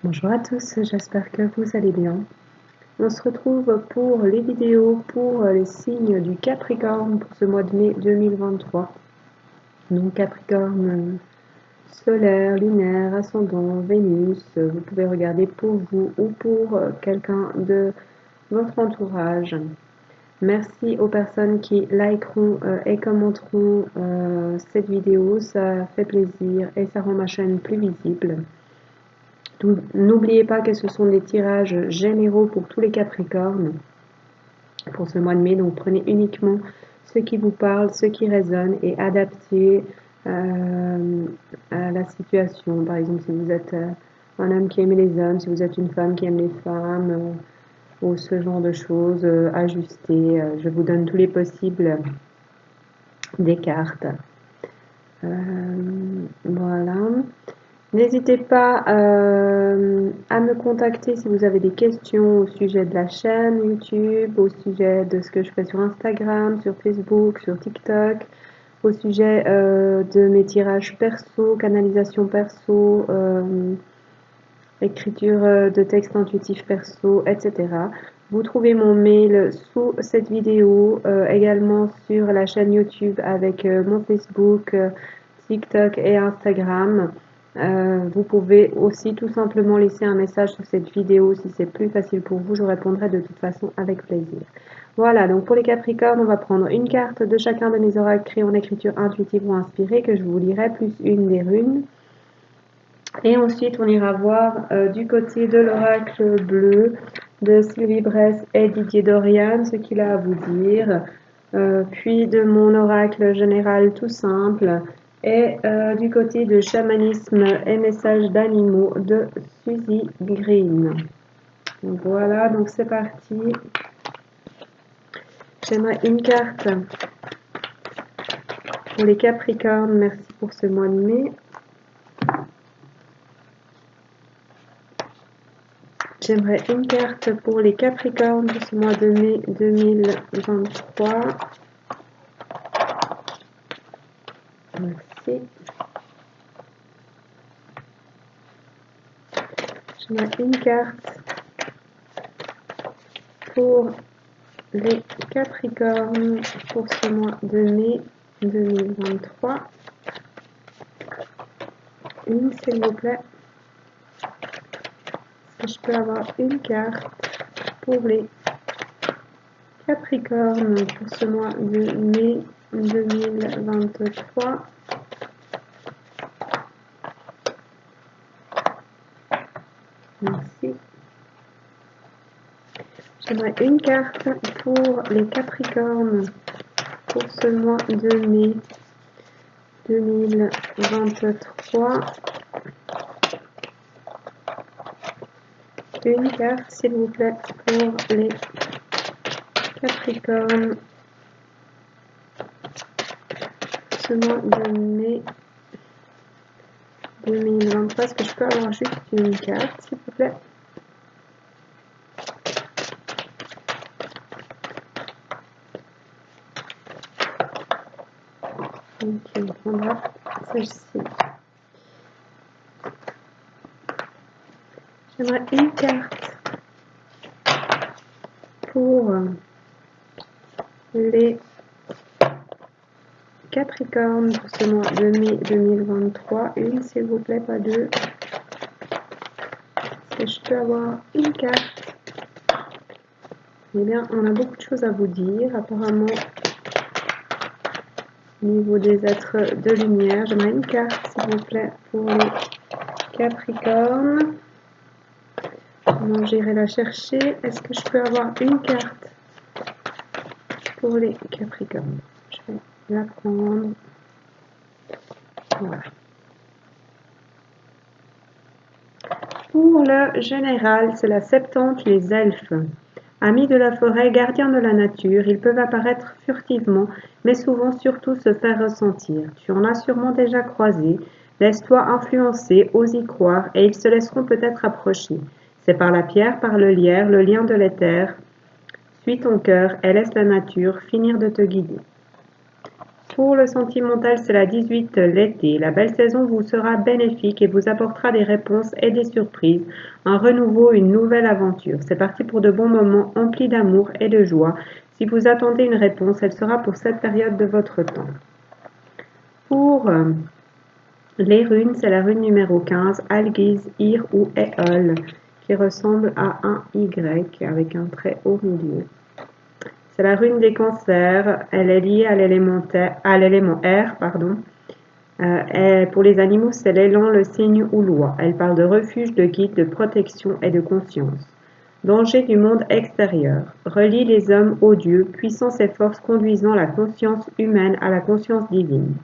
Bonjour à tous, j'espère que vous allez bien. On se retrouve pour les vidéos pour les signes du Capricorne pour ce mois de mai 2023. Donc Capricorne solaire, lunaire, ascendant, Vénus. Vous pouvez regarder pour vous ou pour quelqu'un de votre entourage. Merci aux personnes qui likeront et commenteront cette vidéo, ça fait plaisir et ça rend ma chaîne plus visible. N'oubliez pas que ce sont des tirages généraux pour tous les Capricornes pour ce mois de mai, donc prenez uniquement ce qui vous parle, ce qui résonne et adaptez à la situation. Par exemple, si vous êtes un homme qui aime les hommes, si vous êtes une femme qui aime les femmes, ou ce genre de choses, ajustez. Je vous donne tous les possibles des cartes. Voilà. N'hésitez pas à me contacter si vous avez des questions au sujet de la chaîne YouTube, au sujet de ce que je fais sur Instagram, sur Facebook, sur TikTok, au sujet de mes tirages perso, canalisation perso, écriture de texte intuitif perso, etc. Vous trouvez mon mail sous cette vidéo, également sur la chaîne YouTube avec mon Facebook, TikTok et Instagram. Vous pouvez aussi tout simplement laisser un message sous cette vidéo si c'est plus facile pour vous, je répondrai de toute façon avec plaisir. Voilà, donc pour les Capricornes, on va prendre une carte de chacun de mes oracles créés en écriture intuitive ou inspirée que je vous lirai, plus une des runes. Et ensuite, on ira voir du côté de l'oracle bleu de Sylvie Bress et Didier Dorian ce qu'il a à vous dire. Puis de mon oracle général tout simple et du côté de chamanisme et messages d'animaux de Suzy Green. Voilà, donc c'est parti. J'aimerais une carte pour les Capricornes. Merci pour ce mois de mai. J'aimerais une carte pour les Capricornes de ce mois de mai 2023. Merci. J'aimerais une carte pour les Capricornes pour ce mois de mai 2023. Une, s'il vous plaît. Est-ce que je peux avoir une carte pour les Capricornes pour ce mois de mai 2023? Merci. J'aimerais une carte pour les Capricornes pour ce mois de mai 2023. Une carte, s'il vous plaît, pour les Capricornes ce mois de mai 2023. Est-ce que je peux avoir juste une carte, s'il vous plaît? Ok, on prendra celle-ci. J'aimerais une carte pour les Capricornes pour ce mois de mai 2023. Une, s'il vous plaît, pas deux. Est-ce que je peux avoir une carte? Eh bien, on a beaucoup de choses à vous dire, apparemment, au niveau des êtres de lumière. J'aimerais une carte, s'il vous plaît, pour les Capricornes. Comment j'irai la chercher? Est-ce que je peux avoir une carte pour les Capricornes? Je vais la prendre. Voilà. Pour le général, c'est la Septante, les elfes. Amis de la forêt, gardiens de la nature, ils peuvent apparaître furtivement, mais souvent surtout se faire ressentir. Tu en as sûrement déjà croisé. Laisse-toi influencer, ose y croire, et ils se laisseront peut-être approcher. C'est par la pierre, par le lierre, le lien de l'éther. Suis ton cœur et laisse la nature finir de te guider. Pour le sentimental, c'est la 18, l'été. La belle saison vous sera bénéfique et vous apportera des réponses et des surprises, un renouveau, une nouvelle aventure. C'est parti pour de bons moments emplis d'amour et de joie. Si vous attendez une réponse, elle sera pour cette période de votre temps. Pour les runes, c'est la rune numéro 15, Algiz, Ir ou Eol, qui ressemble à un Y avec un trait au milieu. C'est la rune des cancers, elle est liée à l'élément R, pardon. Et pour les animaux, c'est l'élan, le signe ou loi. Elle parle de refuge, de guide, de protection et de conscience. Danger du monde extérieur. Relie les hommes aux dieux, puissance et force conduisant la conscience humaine à la conscience divine.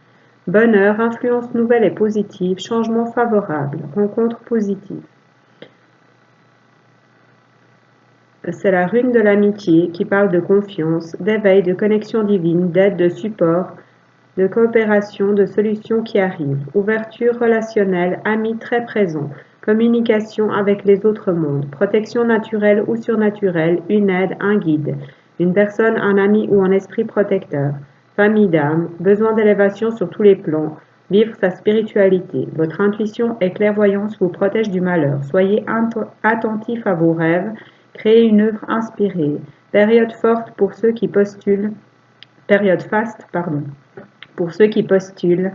Bonheur, influence nouvelle et positive, changement favorable, rencontre positive. C'est la rune de l'amitié qui parle de confiance, d'éveil, de connexion divine, d'aide, de support, de coopération, de solutions qui arrivent. Ouverture relationnelle, amis très présents, communication avec les autres mondes, protection naturelle ou surnaturelle, une aide, un guide, une personne, un ami ou un esprit protecteur. Famille d'âme, besoin d'élévation sur tous les plans, vivre sa spiritualité. Votre intuition et clairvoyance vous protègent du malheur. Soyez attentif à vos rêves. Créez une œuvre inspirée. Période forte pour ceux qui postulent. Période faste, pardon. Pour ceux qui postulent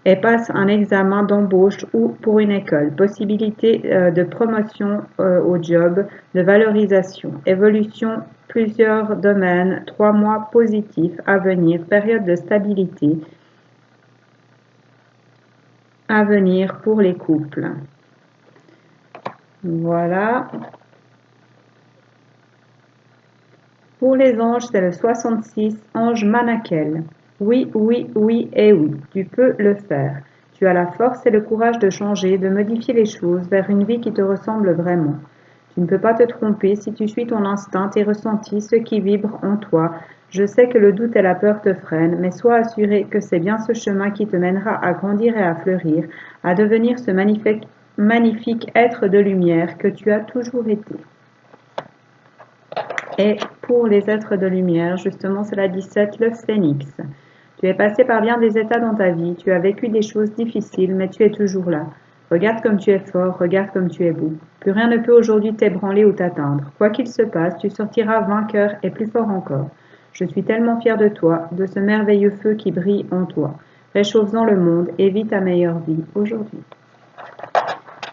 et passent un examen d'embauche ou pour une école. Possibilité de promotion au job, de valorisation. Évolution, plusieurs domaines. 3 mois positifs à venir. Période de stabilité à venir pour les couples. Voilà. Pour les anges, c'est le 66, ange Manakel. Oui, oui, oui et oui, tu peux le faire. Tu as la force et le courage de changer, de modifier les choses vers une vie qui te ressemble vraiment. Tu ne peux pas te tromper si tu suis ton instinct, tes ressentis, ce qui vibre en toi. Je sais que le doute et la peur te freinent, mais sois assuré que c'est bien ce chemin qui te mènera à grandir et à fleurir, à devenir ce magnifique être de lumière que tu as toujours été. Et pour les êtres de lumière, justement, c'est la 17, le phénix. Tu es passé par bien des états dans ta vie, tu as vécu des choses difficiles, mais tu es toujours là. Regarde comme tu es fort, regarde comme tu es beau. Plus rien ne peut aujourd'hui t'ébranler ou t'atteindre. Quoi qu'il se passe, tu sortiras vainqueur et plus fort encore. Je suis tellement fière de toi, de ce merveilleux feu qui brille en toi. Réchauffe-en le monde et vis ta meilleure vie aujourd'hui.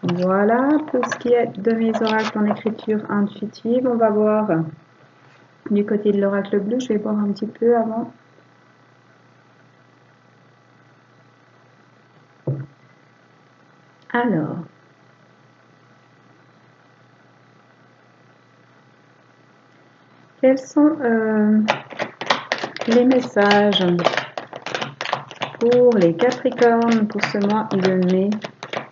Voilà pour ce qui est de mes oracles en écriture intuitive. On va voir du côté de l'oracle bleu. Je vais boire un petit peu avant. Alors, quels sont les messages pour les Capricornes pour ce mois de mai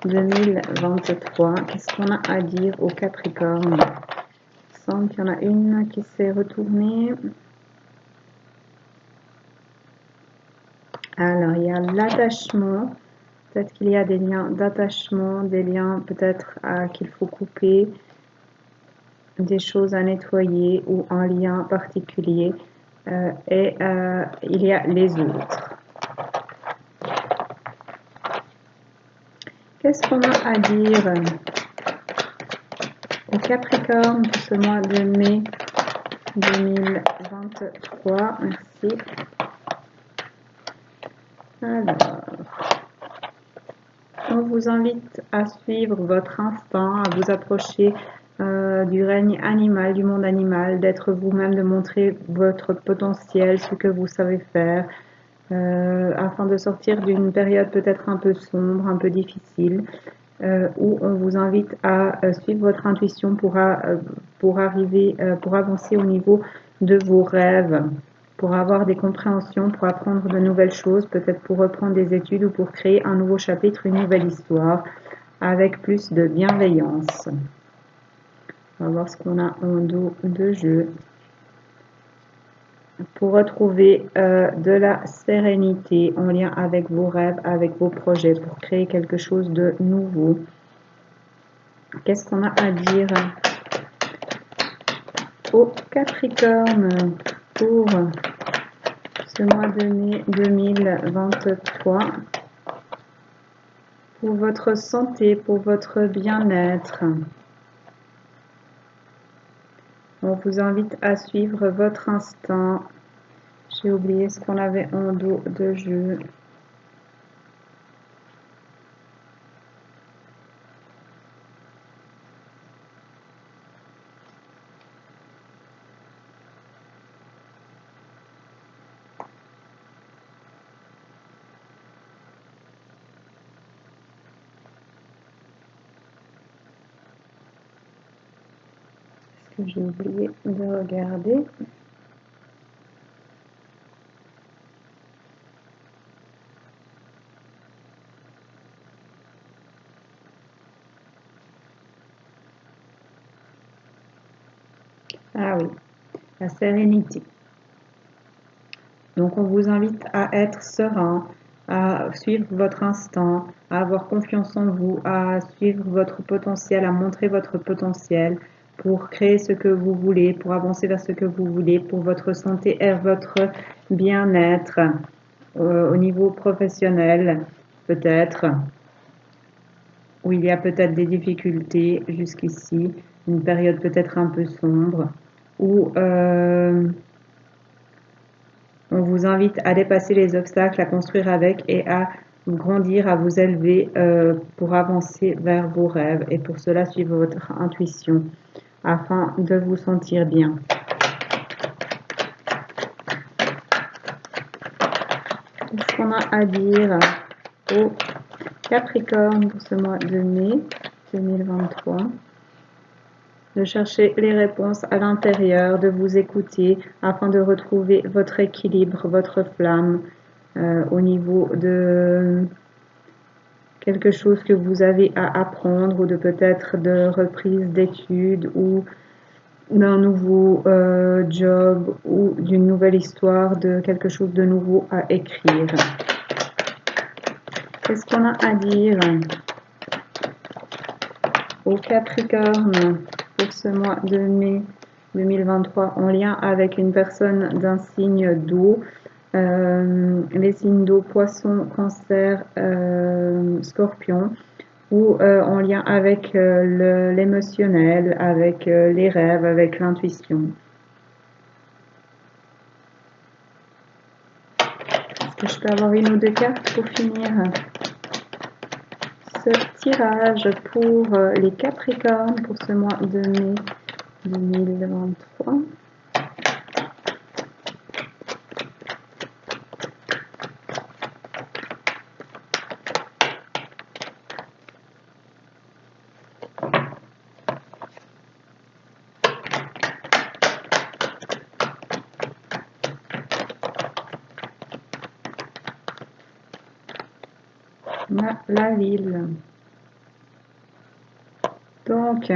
2023? Qu'est-ce qu'on a à dire aux Capricornes? Il semble qu'il y en a une qui s'est retournée. Alors, il y a l'attachement. Peut-être qu'il y a des liens d'attachement, des liens peut-être qu'il faut couper, des choses à nettoyer ou un lien particulier. Et il y a les autres. Qu'est-ce qu'on a à dire au Capricorne pour ce mois de mai 2023? Merci. Alors, on vous invite à suivre votre instinct, à vous approcher du règne animal, du monde animal, d'être vous-même, de montrer votre potentiel, ce que vous savez faire, afin de sortir d'une période peut-être un peu sombre, un peu difficile, où on vous invite à suivre votre intuition pour avancer au niveau de vos rêves, pour avoir des compréhensions, pour apprendre de nouvelles choses, peut-être pour reprendre des études ou pour créer un nouveau chapitre, une nouvelle histoire, avec plus de bienveillance. On va voir ce qu'on a en dos de jeu. Pour retrouver de la sérénité en lien avec vos rêves, avec vos projets, pour créer quelque chose de nouveau. Qu'est-ce qu'on a à dire au Capricorne pour ce mois de mai 2023, pour votre santé, pour votre bien-être. On vous invite à suivre votre instinct. J'ai oublié ce qu'on avait en dos de jeu. Que j'ai oublié de regarder. Ah oui, la sérénité. Donc on vous invite à être serein, à suivre votre instinct, à avoir confiance en vous, à suivre votre potentiel, à montrer votre potentiel pour créer ce que vous voulez, pour avancer vers ce que vous voulez, pour votre santé et votre bien-être au niveau professionnel, peut-être, où il y a peut-être des difficultés jusqu'ici, une période peut-être un peu sombre, où on vous invite à dépasser les obstacles, à construire avec et à grandir, à vous élever pour avancer vers vos rêves. Et pour cela, suivre votre intuition afin de vous sentir bien. Qu'est-ce qu'on a à dire au Capricorne pour ce mois de mai 2023? De chercher les réponses à l'intérieur, de vous écouter afin de retrouver votre équilibre, votre flamme au niveau de quelque chose que vous avez à apprendre ou de peut-être de reprise d'études ou d'un nouveau job ou d'une nouvelle histoire, de quelque chose de nouveau à écrire. Qu'est-ce qu'on a à dire au Capricorne pour ce mois de mai 2023 en lien avec une personne d'un signe d'eau, les signes d'eau, poisson, cancer, scorpion, ou en lien avec l'émotionnel, avec les rêves, avec l'intuition. Est-ce que je peux avoir une ou deux cartes pour finir ce tirage pour les Capricornes pour ce mois de mai 2023? La ville. Donc,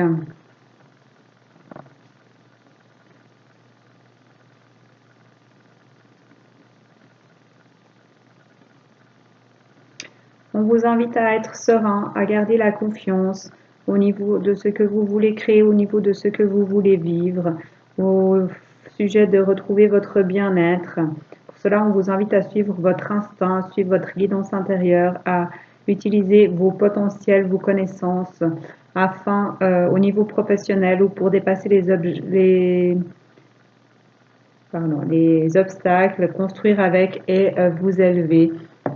on vous invite à être serein, à garder la confiance au niveau de ce que vous voulez créer, au niveau de ce que vous voulez vivre, au sujet de retrouver votre bien-être. Pour cela, on vous invite à suivre votre instinct, à suivre votre guidance intérieure, à utiliser vos potentiels, vos connaissances, afin, au niveau professionnel ou pour dépasser les obstacles, construire avec et vous élever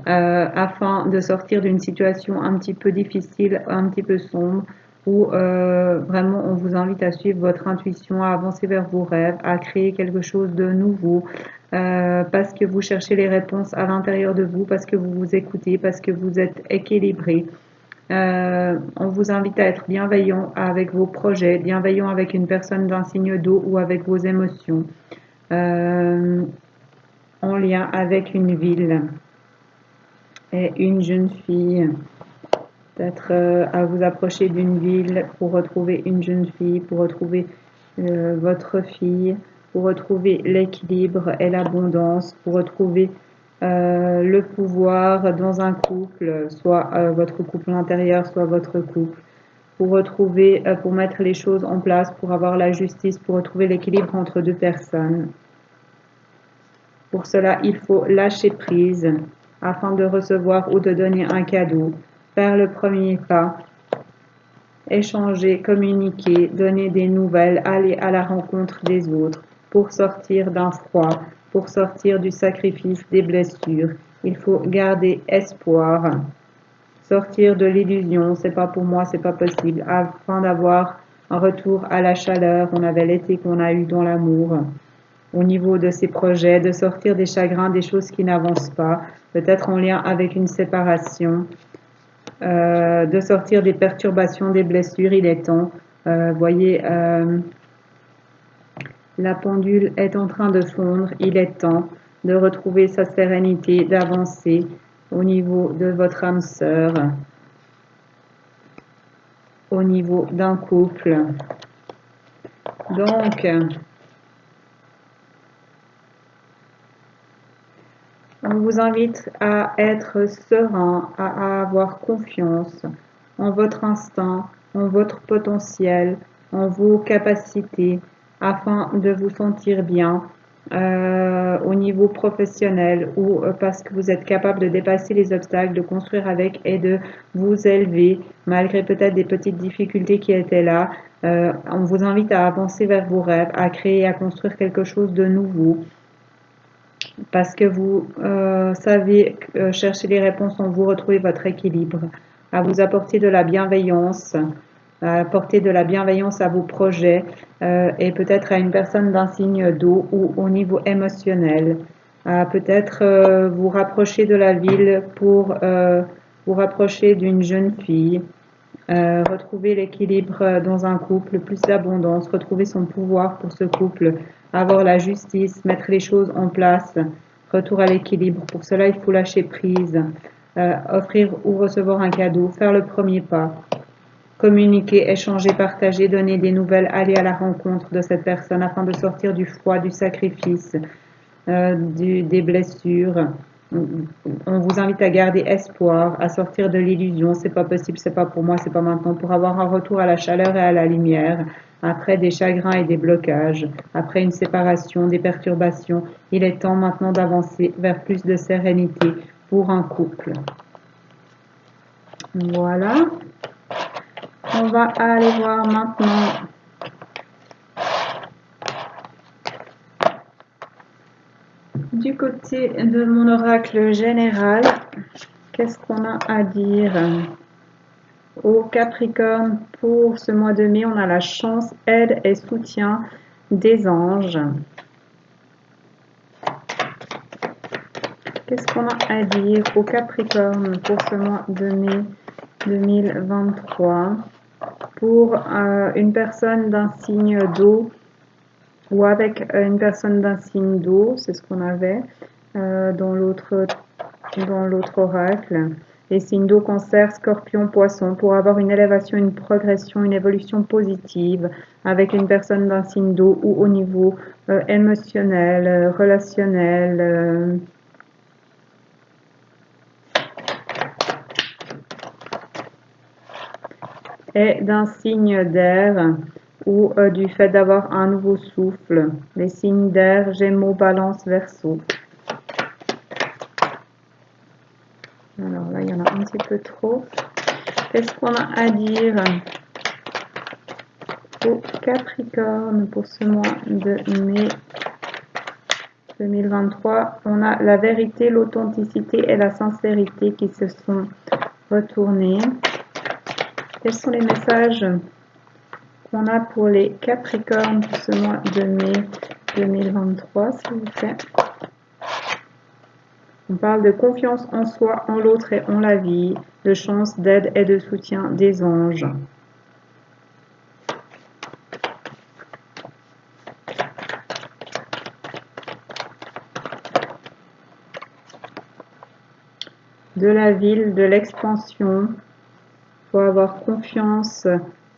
afin de sortir d'une situation un petit peu difficile, un petit peu sombre, où vraiment on vous invite à suivre votre intuition, à avancer vers vos rêves, à créer quelque chose de nouveau, parce que vous cherchez les réponses à l'intérieur de vous, parce que vous vous écoutez, parce que vous êtes équilibré. On vous invite à être bienveillant avec vos projets, bienveillant avec une personne d'un signe d'eau ou avec vos émotions, en lien avec une ville et une jeune fille. Peut-être à vous approcher d'une ville pour retrouver une jeune fille, pour retrouver votre fille, pour retrouver l'équilibre et l'abondance, pour retrouver le pouvoir dans un couple, soit votre couple intérieur, soit votre couple, pour retrouver, pour mettre les choses en place, pour avoir la justice, pour retrouver l'équilibre entre deux personnes. Pour cela, il faut lâcher prise afin de recevoir ou de donner un cadeau, faire le premier pas, échanger, communiquer, donner des nouvelles, aller à la rencontre des autres, pour sortir d'un froid, pour sortir du sacrifice, des blessures. Il faut garder espoir, sortir de l'illusion, c'est pas pour moi, c'est pas possible, afin d'avoir un retour à la chaleur. On avait l'été qu'on a eu dans l'amour. Au niveau de ses projets, de sortir des chagrins, des choses qui n'avancent pas, peut-être en lien avec une séparation, de sortir des perturbations, des blessures, il est temps. Voyez, la pendule est en train de fondre, il est temps de retrouver sa sérénité, d'avancer au niveau de votre âme sœur, au niveau d'un couple. Donc, on vous invite à être serein, à avoir confiance en votre instinct, en votre potentiel, en vos capacités, afin de vous sentir bien au niveau professionnel ou parce que vous êtes capable de dépasser les obstacles, de construire avec et de vous élever malgré peut-être des petites difficultés qui étaient là. On vous invite à avancer vers vos rêves, à créer, à construire quelque chose de nouveau parce que vous savez chercher les réponses en vous, retrouver votre équilibre, à vous apporter de la bienveillance, à apporter de la bienveillance à vos projets et peut-être à une personne d'un signe d'eau ou au niveau émotionnel, à peut-être vous rapprocher de la ville pour vous rapprocher d'une jeune fille, retrouver l'équilibre dans un couple, plus d'abondance, retrouver son pouvoir pour ce couple, avoir la justice, mettre les choses en place, retour à l'équilibre. Pour cela, il faut lâcher prise, offrir ou recevoir un cadeau, faire le premier pas, communiquer, échanger, partager, donner des nouvelles, aller à la rencontre de cette personne afin de sortir du froid, du sacrifice, des blessures. On vous invite à garder espoir, à sortir de l'illusion. C'est pas possible, c'est pas pour moi, c'est pas maintenant. Pour avoir un retour à la chaleur et à la lumière, après des chagrins et des blocages, après une séparation, des perturbations, il est temps maintenant d'avancer vers plus de sérénité pour un couple. Voilà. On va aller voir maintenant du côté de mon oracle général. Qu'est-ce qu'on a à dire? Au Capricorne, pour ce mois de mai, on a la chance, aide et soutien des anges. Qu'est-ce qu'on a à dire au Capricorne pour ce mois de mai 2023? Pour une personne d'un signe d'eau ou avec une personne d'un signe d'eau, c'est ce qu'on avait dans l'autre oracle. Les signes d'eau, cancer, scorpion, poisson, pour avoir une élévation, une progression, une évolution positive avec une personne d'un signe d'eau ou au niveau émotionnel, relationnel. Et d'un signe d'air ou du fait d'avoir un nouveau souffle. Les signes d'air, Gémeaux, Balance, Verseau. Alors là, il y en a un petit peu trop. Qu'est-ce qu'on a à dire au Capricorne pour ce mois de mai 2023? On a la vérité, l'authenticité et la sincérité qui se sont retournés. Quels sont les messages qu'on a pour les Capricornes pour ce mois de mai 2023, s'il vous plaît? On parle de confiance en soi, en l'autre et en la vie, de chance, d'aide et de soutien des anges. De la ville, de l'expansion. Il faut avoir confiance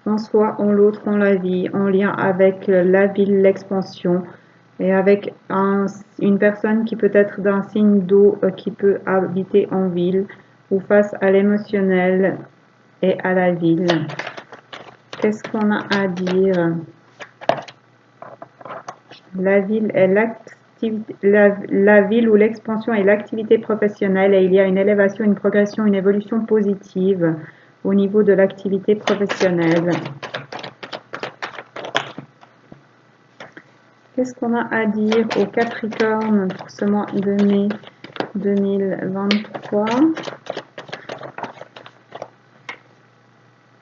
en soi, en l'autre, en la vie, en lien avec la ville, l'expansion. Et avec une personne qui peut être d'un signe d'eau qui peut habiter en ville ou face à l'émotionnel et à la ville. Qu'est-ce qu'on a à dire? La ville est la ville ou l'expansion et l'activité professionnelle et il y a une élévation, une progression, une évolution positive au niveau de l'activité professionnelle. Qu'est-ce qu'on a à dire au Capricorne pour ce mois de mai 2023?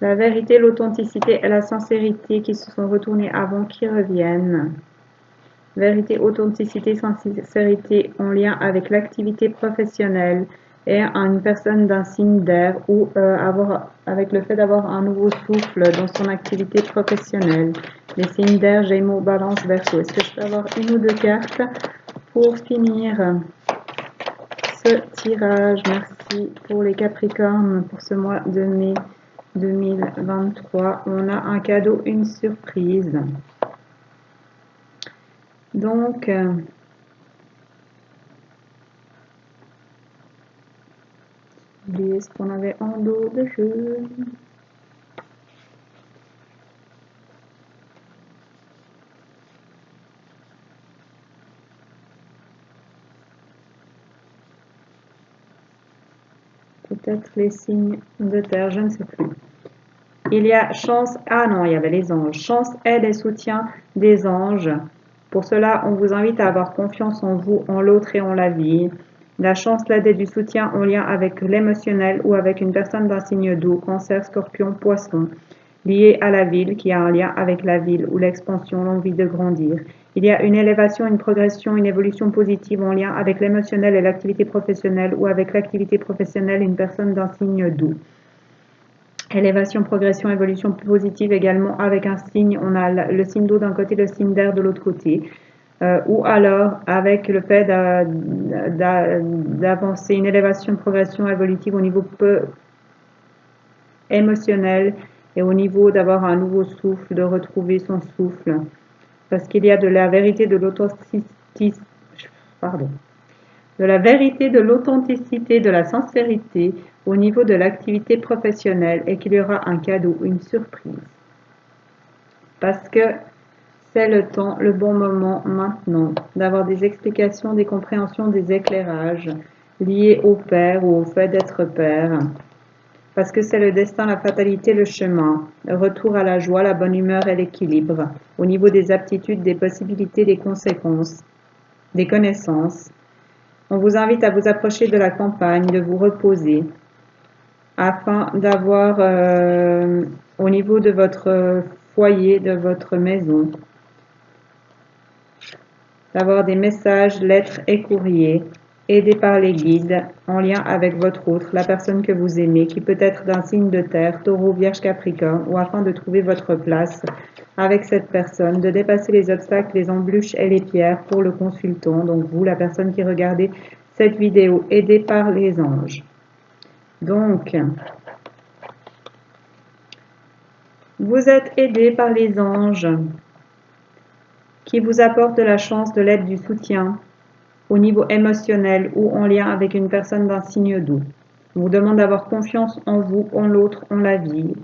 La vérité, l'authenticité et la sincérité qui se sont retournées avant, qui reviennent. Vérité, authenticité, sincérité en lien avec l'activité professionnelle et une personne d'un signe d'air ou avec le fait d'avoir un nouveau souffle dans son activité professionnelle. Les signes d'air, Gémeaux, Balance, Verseau. Est-ce que je peux avoir une ou deux cartes pour finir ce tirage? Merci pour les Capricornes pour ce mois de mai 2023. On a un cadeau, une surprise. Donc, oubliez ce qu'on avait en dos de jeu. Peut-être les signes de terre, je ne sais plus. Il y a chance, ah non, il y avait les anges. Chance, aide et soutien des anges. Pour cela, on vous invite à avoir confiance en vous, en l'autre et en la vie. La chance, l'aide et du soutien en lien avec l'émotionnel ou avec une personne d'un signe d'eau, cancer, scorpion, poisson, lié à la ville, qui a un lien avec la ville ou l'expansion, l'envie de grandir. Il y a une élévation, une progression, une évolution positive en lien avec l'émotionnel et l'activité professionnelle ou avec l'activité professionnelle, une personne d'un signe d'eau. Élévation, progression, évolution positive également avec un signe, on a le signe d'eau d'un côté, le signe d'air de l'autre côté. Ou alors avec le fait d'avancer, une élévation, progression évolutive au niveau émotionnel et au niveau d'avoir un nouveau souffle, de retrouver son souffle. Parce qu'il y a de la vérité, de l'authenticité, de la sincérité au niveau de l'activité professionnelle et qu'il y aura un cadeau, une surprise. Parce que c'est le temps, le bon moment maintenant d'avoir des explications, des compréhensions, des éclairages liés au père ou au fait d'être père. Parce que c'est le destin, la fatalité, le chemin, le retour à la joie, la bonne humeur et l'équilibre, au niveau des aptitudes, des possibilités, des conséquences, des connaissances. On vous invite à vous approcher de la campagne, de vous reposer, afin d'avoir au niveau de votre foyer, de votre maison, d'avoir des messages, lettres et courriers aidés par les guides en lien avec votre autre, la personne que vous aimez, qui peut être d'un signe de terre, taureau, vierge, capricorne, ou afin de trouver votre place avec cette personne, de dépasser les obstacles, les embûches et les pierres pour le consultant, donc vous, la personne qui regardez cette vidéo, aidée par les anges. Donc, vous êtes aidé par les anges qui vous apportent de la chance, de l'aide, du soutien au niveau émotionnel ou en lien avec une personne d'un signe d'eau. On vous demande d'avoir confiance en vous, en l'autre, en la vie,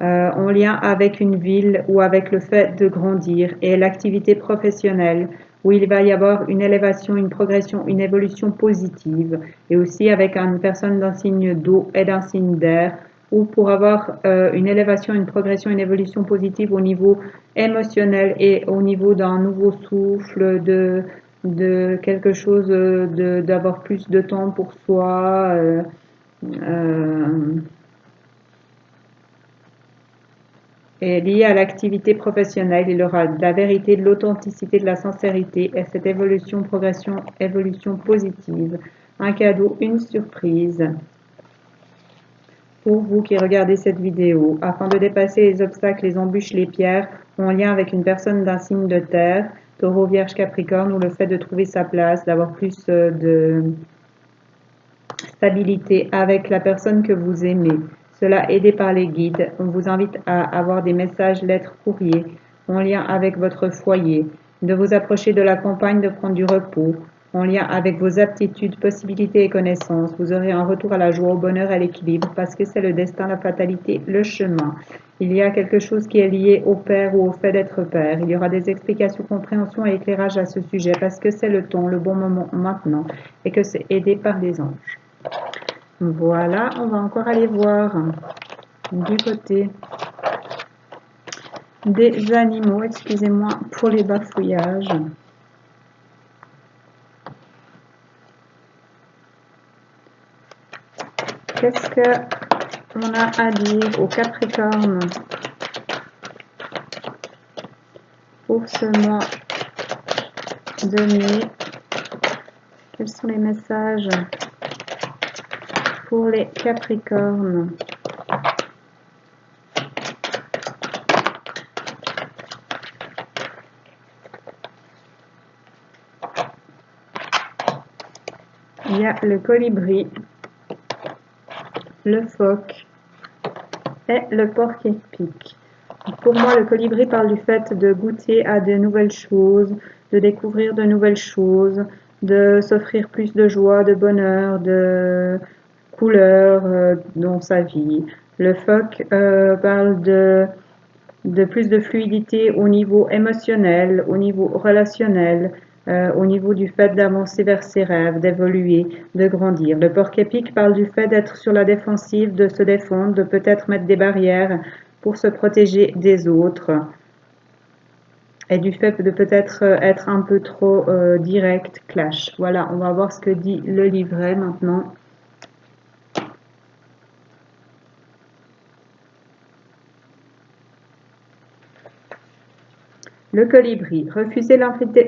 en lien avec une ville ou avec le fait de grandir et l'activité professionnelle où il va y avoir une élévation, une progression, une évolution positive et aussi avec une personne d'un signe d'eau et d'un signe d'air ou pour avoir une élévation, une progression, une évolution positive au niveau émotionnel et au niveau d'un nouveau souffle, de quelque chose, d'avoir plus de temps pour soi, et lié à l'activité professionnelle, il aura de la vérité, de l'authenticité, de la sincérité et cette évolution, progression, évolution positive. Un cadeau, une surprise pour vous qui regardez cette vidéo afin de dépasser les obstacles, les embûches, les pierres en lien avec une personne d'un signe de terre, taureau, vierge, capricorne ou le fait de trouver sa place, d'avoir plus de stabilité avec la personne que vous aimez. Cela aidé par les guides. On vous invite à avoir des messages, lettres, courriers en lien avec votre foyer, de vous approcher de la campagne, de prendre du repos en lien avec vos aptitudes, possibilités et connaissances. Vous aurez un retour à la joie, au bonheur et à l'équilibre parce que c'est le destin, la fatalité, le chemin. Il y a quelque chose qui est lié au père ou au fait d'être père. Il y aura des explications, compréhension et éclairage à ce sujet parce que c'est le temps, le bon moment maintenant et que c'est aidé par des anges. Voilà, on va encore aller voir du côté des animaux. Excusez-moi pour les bafouillages. Qu'est-ce qu'on a à dire au Capricorne pour ce mois de mai? Quels sont les messages pour les Capricornes? Il y a le colibri, le phoque et le porc-épic. Pour moi, le colibri parle du fait de goûter à de nouvelles choses, de découvrir de nouvelles choses, de s'offrir plus de joie, de bonheur, de couleurs dans sa vie. Le phoque parle de plus de fluidité au niveau émotionnel, au niveau relationnel, au niveau du fait d'avancer vers ses rêves, d'évoluer, de grandir. Le porc-épic parle du fait d'être sur la défensive, de se défendre, de peut-être mettre des barrières pour se protéger des autres et du fait de peut-être être un peu trop direct, clash. Voilà, on va voir ce que dit le livret maintenant. Le colibri. Refusez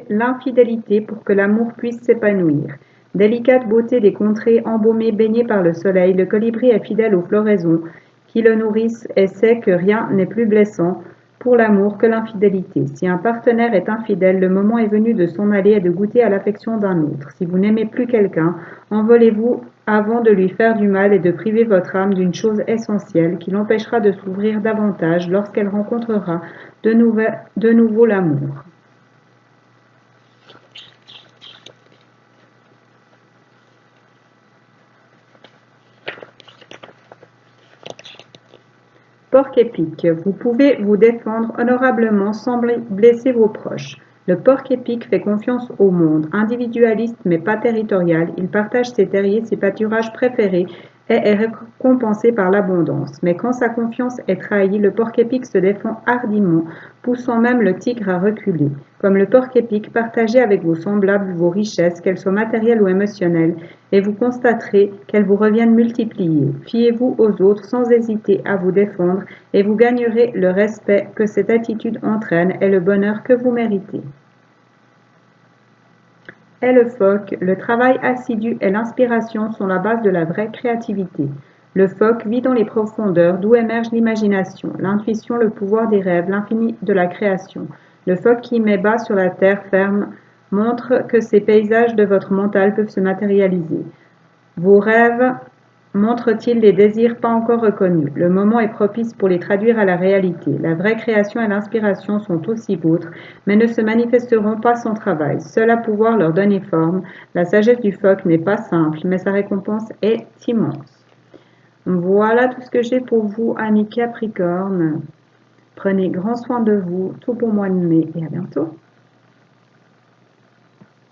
l'infidélité pour que l'amour puisse s'épanouir. Délicate beauté des contrées embaumées baignées par le soleil, le colibri est fidèle aux floraisons qui le nourrissent et sait que rien n'est plus blessant pour l'amour que l'infidélité. Si un partenaire est infidèle, le moment est venu de s'en aller et de goûter à l'affection d'un autre. Si vous n'aimez plus quelqu'un, envolez-vous avant de lui faire du mal et de priver votre âme d'une chose essentielle qui l'empêchera de s'ouvrir davantage lorsqu'elle rencontrera de nouveau l'amour. Porc-épic. Vous pouvez vous défendre honorablement sans blesser vos proches. Le porc-épic fait confiance au monde. Individualiste mais pas territorial, il partage ses terriers, ses pâturages préférés et est récompensé par l'abondance. Mais quand sa confiance est trahie, le porc-épic se défend hardiment, poussant même le tigre à reculer. Comme le porc-épic, partagez avec vos semblables vos richesses, qu'elles soient matérielles ou émotionnelles, et vous constaterez qu'elles vous reviennent multipliées. Fiez-vous aux autres sans hésiter à vous défendre et vous gagnerez le respect que cette attitude entraîne et le bonheur que vous méritez. Et le phoque, le travail assidu et l'inspiration sont la base de la vraie créativité. Le phoque vit dans les profondeurs d'où émerge l'imagination, l'intuition, le pouvoir des rêves, l'infini de la création. Le phoque qui met bas sur la terre ferme montre que ces paysages de votre mental peuvent se matérialiser. Vos rêves montrent-ils des désirs pas encore reconnus? Le moment est propice pour les traduire à la réalité. La vraie création et l'inspiration sont aussi vôtres, mais ne se manifesteront pas sans travail. Seul à pouvoir leur donner forme. La sagesse du phoque n'est pas simple, mais sa récompense est immense. Voilà tout ce que j'ai pour vous, amis Capricorne. Prenez grand soin de vous, tout bon mois de mai et à bientôt.